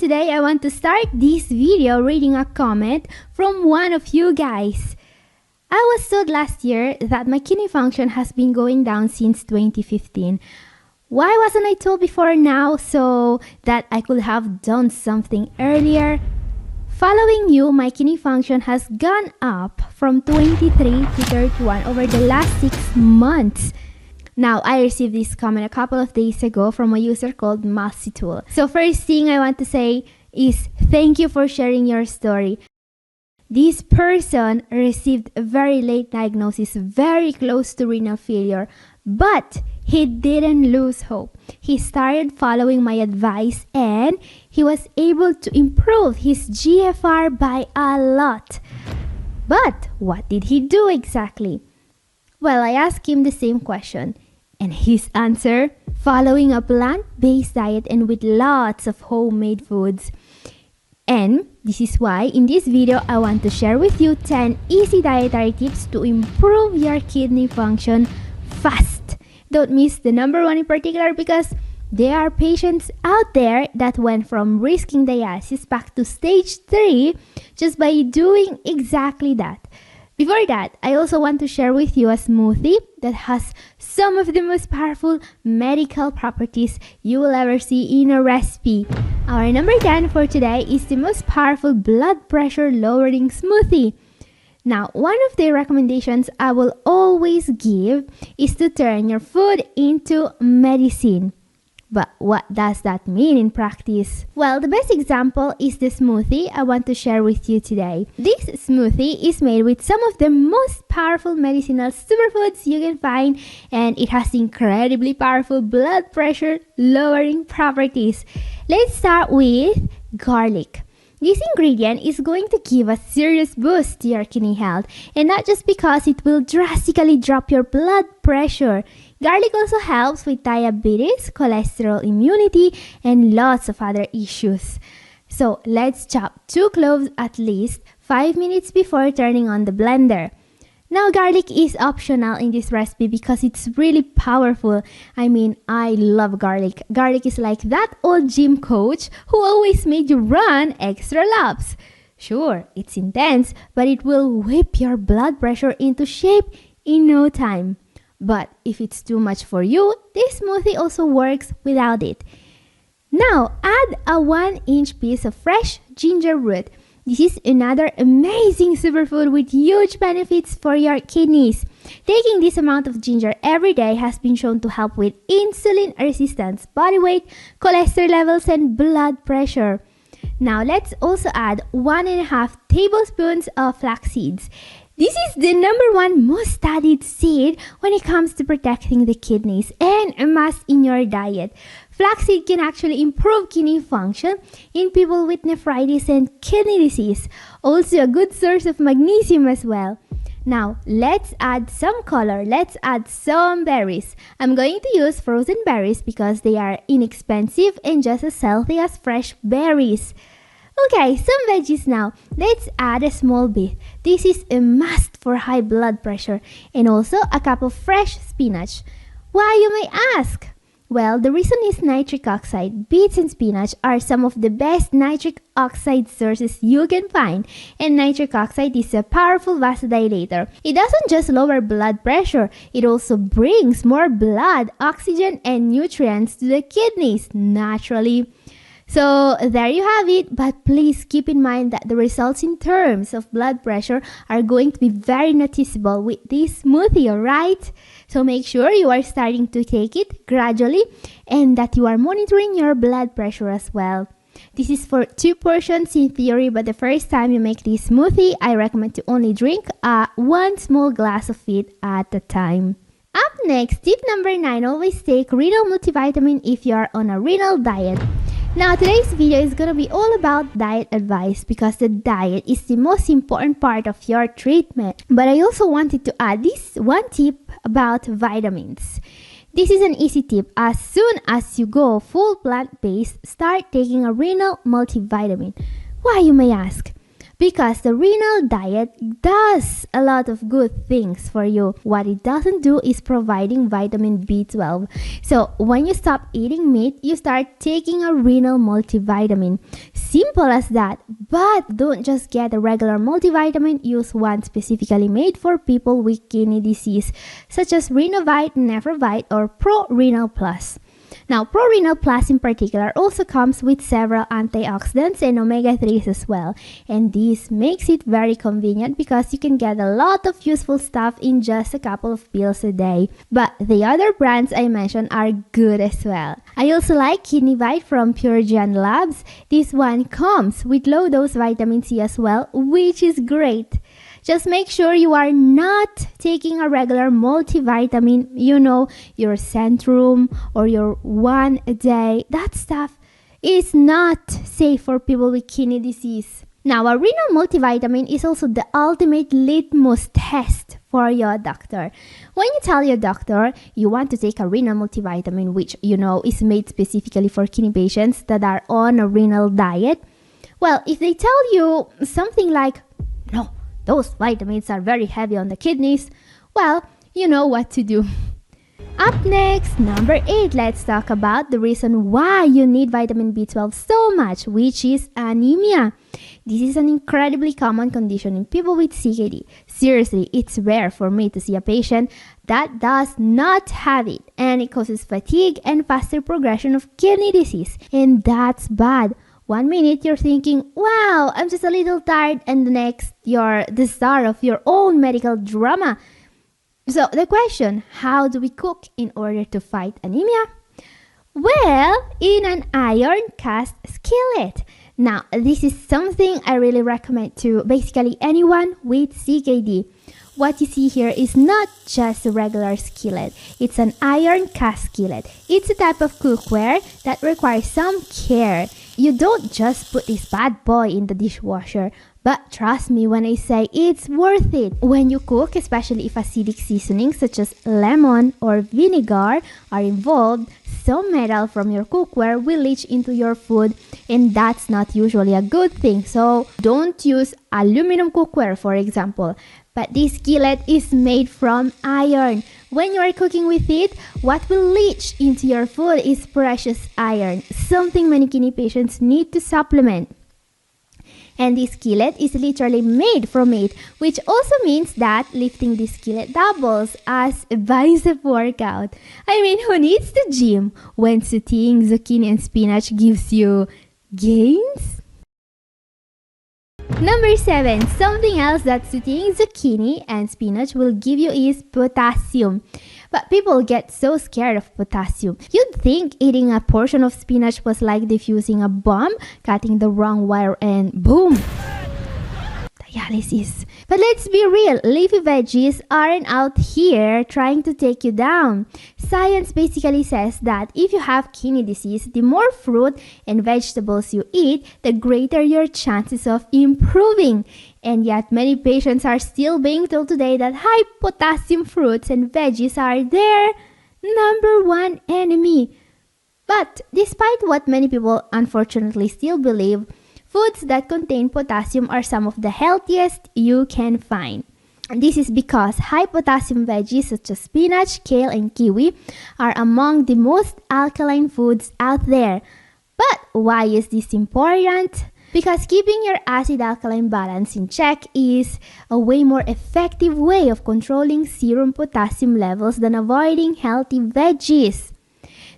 today I want to start this video reading a comment from one of you guys. I was told last year that my kidney function has been going down since 2015. Why wasn't I told before now so that I could have done something earlier? Following you, my kidney function has gone up from 23 to 31 over the last 6 months. Now, I received this comment a couple of days ago from a user called Multitool. So first thing I want to say is thank you for sharing your story. This person received a very late diagnosis, very close to renal failure, but he didn't lose hope. He started following my advice and he was able to improve his GFR by a lot. But what did he do exactly? Well, I asked him the same question. And his answer, following a plant-based diet and with lots of homemade foods. And this is why in this video, I want to share with you 10 easy dietary tips to improve your kidney function fast. Don't miss the number one in particular because there are patients out there that went from risking dialysis back to stage 3 just by doing exactly that. Before that, I also want to share with you a smoothie that has some of the most powerful medical properties you will ever see in a recipe. Our number 10 for today is the most powerful blood pressure lowering smoothie. Now, one of the recommendations I will always give is to turn your food into medicine. But what does that mean in practice? Well, the best example is the smoothie I want to share with you today. This smoothie is made with some of the most powerful medicinal superfoods you can find, and it has incredibly powerful blood pressure lowering properties. Let's start with garlic. This ingredient is going to give a serious boost to your kidney health, and not just because it will drastically drop your blood pressure. Garlic also helps with diabetes, cholesterol immunity, and lots of other issues. So let's chop 2 cloves at least 5 minutes before turning on the blender. Now, garlic is optional in this recipe because it's really powerful. I mean, I love garlic. Garlic is like that old gym coach who always made you run extra laps. Sure, it's intense, but it will whip your blood pressure into shape in no time. But if it's too much for you, this smoothie also works without it. Now, add a 1-inch piece of fresh ginger root. This is another amazing superfood with huge benefits for your kidneys. Taking this amount of ginger every day has been shown to help with insulin resistance, body weight, cholesterol levels, and blood pressure. Now, let's also add 1.5 tablespoons of flax seeds. This is the number 1 most studied seed when it comes to protecting the kidneys and a must in your diet. Flaxseed can actually improve kidney function in people with nephritis and kidney disease. Also a good source of magnesium as well. Now, let's add some color. Let's add some berries. I'm going to use frozen berries because they are inexpensive and just as healthy as fresh berries. Okay, some veggies now. Let's add a small bit. This is a must for high blood pressure. And also a cup of fresh spinach. Why, you may ask? Well, the reason is nitric oxide. Beets and spinach are some of the best nitric oxide sources you can find. And nitric oxide is a powerful vasodilator. It doesn't just lower blood pressure, it also brings more blood, oxygen, and nutrients to the kidneys naturally. So there you have it, but please keep in mind that the results in terms of blood pressure are going to be very noticeable with this smoothie, alright? So make sure you are starting to take it gradually and that you are monitoring your blood pressure as well. This is for 2 portions in theory, but the first time you make this smoothie, I recommend to only drink 1 small glass of it at a time. Up next, tip number 9, always take renal multivitamin if you are on a renal diet. Now, today's video is going to be all about diet advice because the diet is the most important part of your treatment. But I also wanted to add this one tip about vitamins. This is an easy tip. As soon as you go full plant-based, start taking a renal multivitamin. Why, you may ask? because the renal diet does a lot of good things for you. What it doesn't do is providing vitamin B12. So when you stop eating meat, you start taking a renal multivitamin. Simple as that. But don't just get a regular multivitamin. Use one specifically made for people with kidney disease, such as Renovite, Nephrovite, or Pro Renal Plus. Now, Pro-Renal Plus in particular also comes with several antioxidants and omega-3s as well. And this makes it very convenient because you can get a lot of useful stuff in just a couple of pills a day. But the other brands I mentioned are good as well. I also like KidneyVite from PureGen Labs. This one comes with low-dose vitamin C as well, which is great. Just make sure you are not taking a regular multivitamin, your Centrum or your one a day. That stuff is not safe for people with kidney disease. Now, a renal multivitamin is also the ultimate litmus test for your doctor. When you tell your doctor you want to take a renal multivitamin, which is made specifically for kidney patients that are on a renal diet, well, if they tell you something like, no, those vitamins are very heavy on the kidneys, well, you know what to do. Up next, number 8, let's talk about the reason why you need vitamin B12 so much, which is anemia. This is an incredibly common condition in people with CKD. Seriously, it's rare for me to see a patient that does not have it, and it causes fatigue and faster progression of kidney disease, and that's bad. 1 minute you're thinking, wow, I'm just a little tired, and the next you're the star of your own medical drama. So the question, how do we cook in order to fight anemia? Well, in an iron cast skillet. Now, this is something I really recommend to basically anyone with CKD. What you see here is not just a regular skillet. It's an iron cast skillet. It's a type of cookware that requires some care. You don't just put this bad boy in the dishwasher, but trust me when I say it's worth it. When you cook, especially if acidic seasonings such as lemon or vinegar are involved, some metal from your cookware will leach into your food, and that's not usually a good thing. So don't use aluminum cookware, for example. But this skillet is made from iron. When you are cooking with it, what will leach into your food is precious iron, something many kidney patients need to supplement. And this skillet is literally made from it, which also means that lifting this skillet doubles as a bicep workout. I mean, who needs the gym when sauteing zucchini and spinach gives you gains? Number 7, something else that sauteing zucchini and spinach will give you is potassium. But people get so scared of potassium. You'd think eating a portion of spinach was like defusing a bomb, cutting the wrong wire and boom! Dialysis. But let's be real, leafy veggies aren't out here trying to take you down. Science basically says that if you have kidney disease, the more fruit and vegetables you eat, the greater your chances of improving. And yet many patients are still being told today that high potassium fruits and veggies are their number one enemy. But despite what many people unfortunately still believe, foods that contain potassium are some of the healthiest you can find. And this is because high potassium veggies such as spinach, kale, and kiwi are among the most alkaline foods out there. But why is this important? Because keeping your acid-alkaline balance in check is a way more effective way of controlling serum potassium levels than avoiding healthy veggies.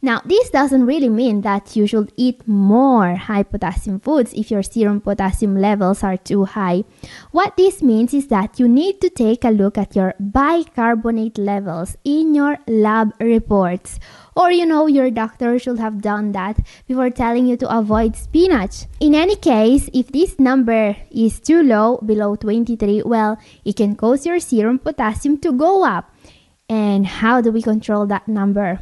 Now, this doesn't really mean that you should eat more high potassium foods if your serum potassium levels are too high. What this means is that you need to take a look at your bicarbonate levels in your lab reports. Or your doctor should have done that before telling you to avoid spinach. In any case, if this number is too low, below 23, well, it can cause your serum potassium to go up. And how do we control that number?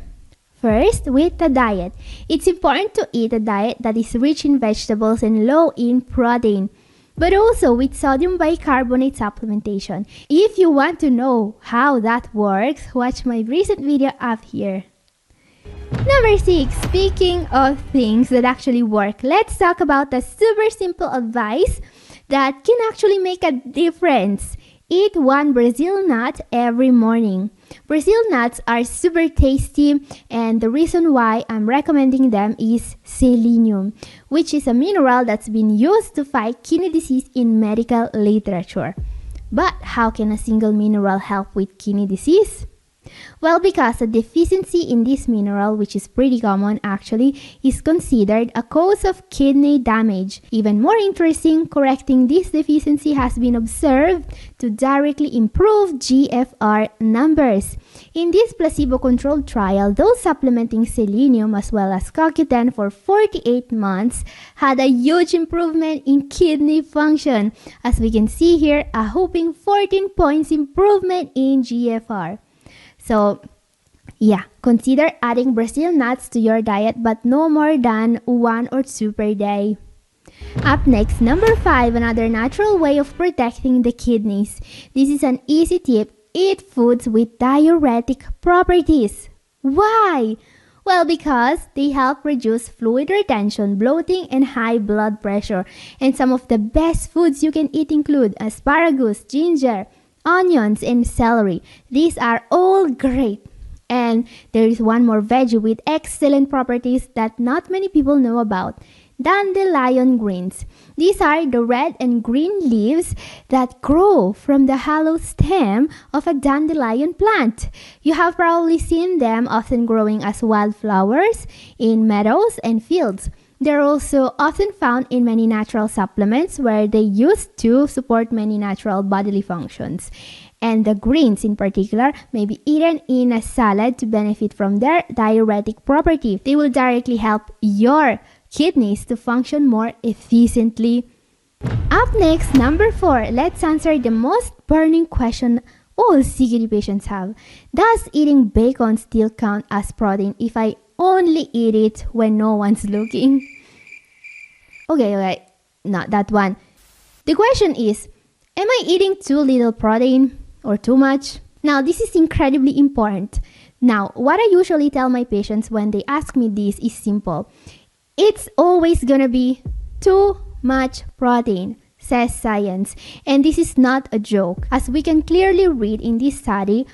First, with the diet. It's important to eat a diet that is rich in vegetables and low in protein, but also with sodium bicarbonate supplementation. If you want to know how that works, watch my recent video up here. Number 6, speaking of things that actually work, let's talk about the super simple advice that can actually make a difference. Eat one Brazil nut every morning. Brazil nuts are super tasty, and the reason why I'm recommending them is selenium, which is a mineral that's been used to fight kidney disease in medical literature. But how can a single mineral help with kidney disease? Well, because a deficiency in this mineral, which is pretty common actually, is considered a cause of kidney damage. Even more interesting, correcting this deficiency has been observed to directly improve GFR numbers. In this placebo-controlled trial, those supplementing selenium as well as CoQ10 for 48 months had a huge improvement in kidney function. As we can see here, a whopping 14 points improvement in GFR. So, yeah, consider adding Brazil nuts to your diet, but no more than 1 or 2 per day. Up next, number 5, another natural way of protecting the kidneys. This is an easy tip. Eat foods with diuretic properties. Why? Well, because they help reduce fluid retention, bloating, and high blood pressure. And some of the best foods you can eat include asparagus, ginger, onions, and celery. These are all great. And there is one more veggie with excellent properties that not many people know about. Dandelion greens. These are the red and green leaves that grow from the hollow stem of a dandelion plant. You have probably seen them often growing as wildflowers in meadows and fields. They're also often found in many natural supplements where they used to support many natural bodily functions. And the greens in particular may be eaten in a salad to benefit from their diuretic property. They will directly help your kidneys to function more efficiently. Up next, number 4, let's answer the most burning question all CKD patients have. Does eating bacon still count as protein if I only eat it when no one's looking? Okay, not that one. The question is, am I eating too little protein or too much? Now, this is incredibly important. Now, what I usually tell my patients when they ask me this is simple. It's always gonna be too much protein, says science. And this is not a joke. As we can clearly read in this study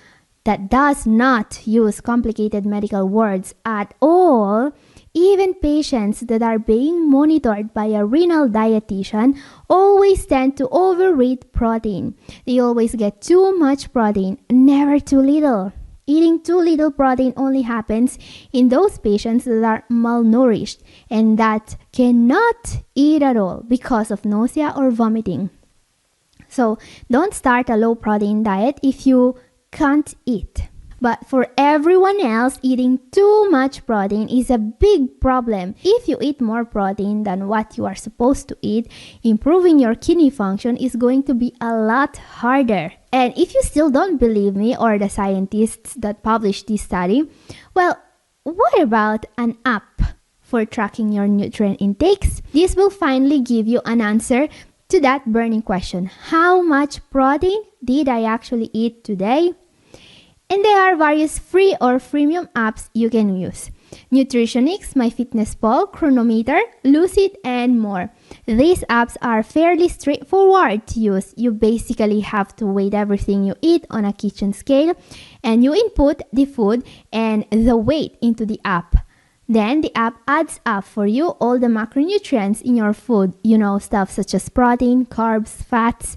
that does not use complicated medical words at all, even patients that are being monitored by a renal dietitian always tend to overeat protein. They always get too much protein, never too little. Eating too little protein only happens in those patients that are malnourished and that cannot eat at all because of nausea or vomiting. So don't start a low protein diet if you can't eat. But for everyone else, eating too much protein is a big problem. If you eat more protein than what you are supposed to eat, improving your kidney function is going to be a lot harder. And if you still don't believe me or the scientists that published this study, well, what about an app for tracking your nutrient intakes? This will finally give you an answer to that burning question. How much protein did I actually eat today? And there are various free or freemium apps you can use. Nutritionix, MyFitnessPal, Chronometer, Lucid, and more. These apps are fairly straightforward to use. You basically have to weigh everything you eat on a kitchen scale, and you input the food and the weight into the app. Then the app adds up for you all the macronutrients in your food. You know, stuff such as protein, carbs, fats,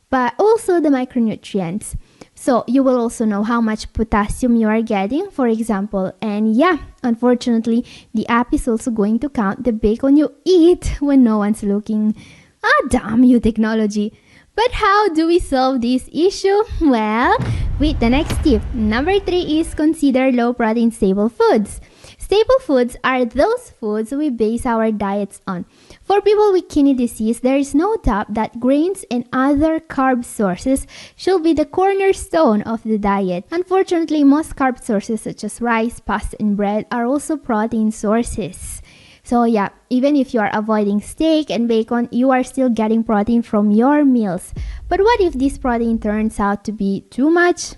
but also the micronutrients. So you will also know how much potassium you are getting, for example. And yeah, unfortunately, the app is also going to count the bacon you eat when no one's looking. Ah, damn you, technology. But how do we solve this issue? Well, with the next tip. Number 3 is consider low-protein staple foods. Staple foods are those foods we base our diets on. For people with kidney disease, there is no doubt that grains and other carb sources should be the cornerstone of the diet. Unfortunately, most carb sources such as rice, pasta, and bread are also protein sources. So yeah, even if you are avoiding steak and bacon, you are still getting protein from your meals. But what if this protein turns out to be too much?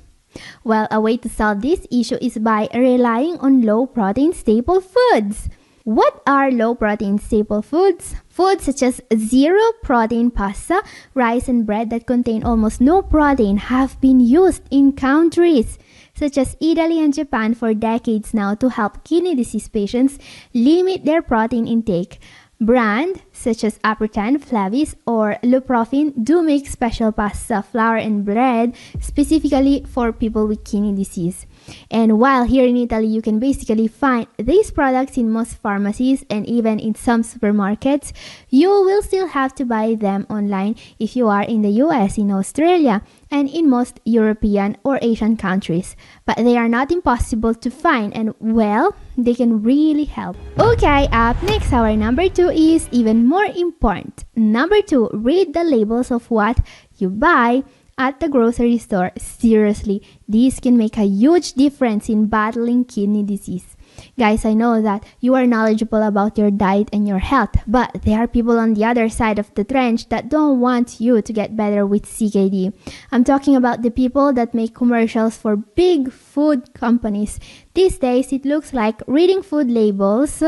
Well, a way to solve this issue is by relying on low-protein staple foods. What are low-protein staple foods? Foods such as zero-protein pasta, rice, and bread that contain almost no protein have been used in countries such as Italy and Japan for decades now to help kidney disease patients limit their protein intake. Brands such as Apritan, Flavis, or Luprofin do make special pasta, flour, and bread specifically for people with kidney disease. And while here in Italy you can basically find these products in most pharmacies and even in some supermarkets, you will still have to buy them online if you are in the US, in Australia, and in most European or Asian countries. But they are not impossible to find, and well, they can really help. Okay, up next, our number 2 is even more important. Number 2, read the labels of what you buy at the grocery store. Seriously, this can make a huge difference in battling kidney disease. Guys, I know that you are knowledgeable about your diet and your health, but there are people on the other side of the trench that don't want you to get better with CKD. I'm talking about the people that make commercials for big food companies. These days, it looks like reading food labels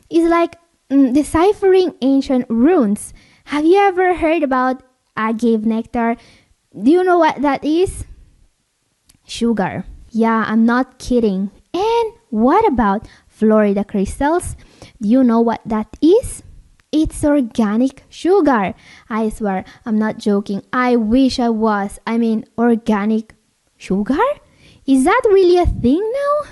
is like deciphering ancient runes. Have you ever heard about agave nectar? Do you know what that is? Sugar. Yeah, I'm not kidding. And what about Florida crystals? Do you know what that is? It's organic sugar. I swear, I'm not joking. I wish I was. I mean, organic sugar? Is that really a thing now?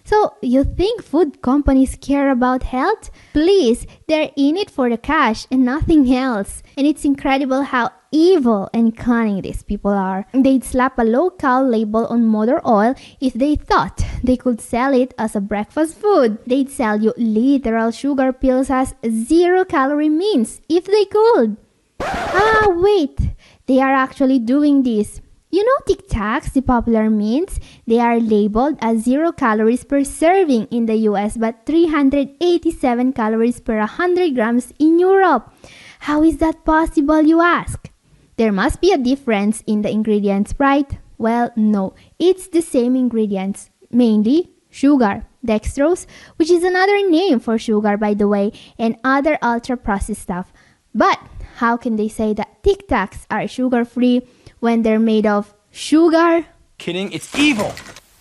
So, you think food companies care about health? Please, they're in it for the cash and nothing else. And it's incredible how evil and cunning these people are. They'd slap a low-cal label on motor oil if they thought they could sell it as a breakfast food. They'd sell you literal sugar pills as zero-calorie mints if they could. Ah, wait. They are actually doing this. You know Tic Tacs, the popular mints? They are labeled as 0 calories per serving in the US but 387 calories per 100 grams in Europe. How is that possible, you ask? There must be a difference in the ingredients, right? Well, no. It's the same ingredients, mainly sugar, dextrose, which is another name for sugar, by the way, and other ultra-processed stuff. But how can they say that Tic Tacs are sugar-free when they're made of sugar? Kidding, it's evil!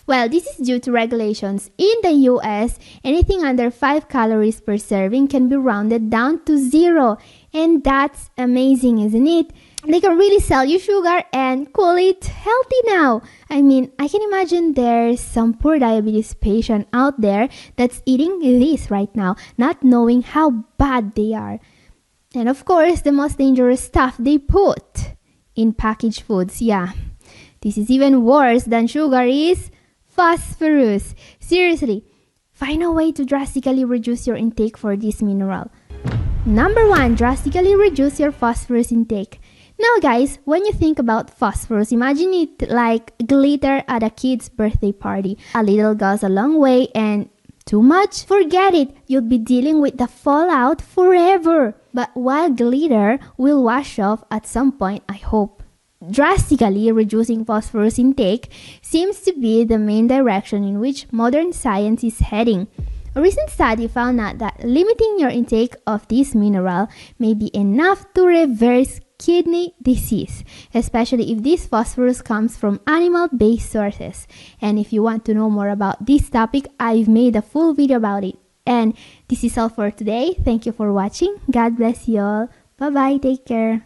Well, this is due to regulations. In the US, anything under 5 calories per serving can be rounded down to 0. And that's amazing, isn't it? They can really sell you sugar and call it healthy now. I mean, I can imagine there's some poor diabetes patient out there that's eating this right now, not knowing how bad they are. And of course, the most dangerous stuff they put in packaged foods. Yeah, this is even worse than sugar is phosphorus. Seriously, find a way to drastically reduce your intake for this mineral. Number 1, drastically reduce your phosphorus intake. Now guys, when you think about phosphorus, imagine it like glitter at a kid's birthday party. A little goes a long way, and too much? Forget it, you'll be dealing with the fallout forever. But while glitter will wash off at some point, I hope, drastically reducing phosphorus intake seems to be the main direction in which modern science is heading. A recent study found out that limiting your intake of this mineral may be enough to reverse kidney disease, especially if this phosphorus comes from animal-based sources. And if you want to know more about this topic, I've made a full video about it. And this is all for today. Thank you for watching. God bless you all. Bye-bye. Take care.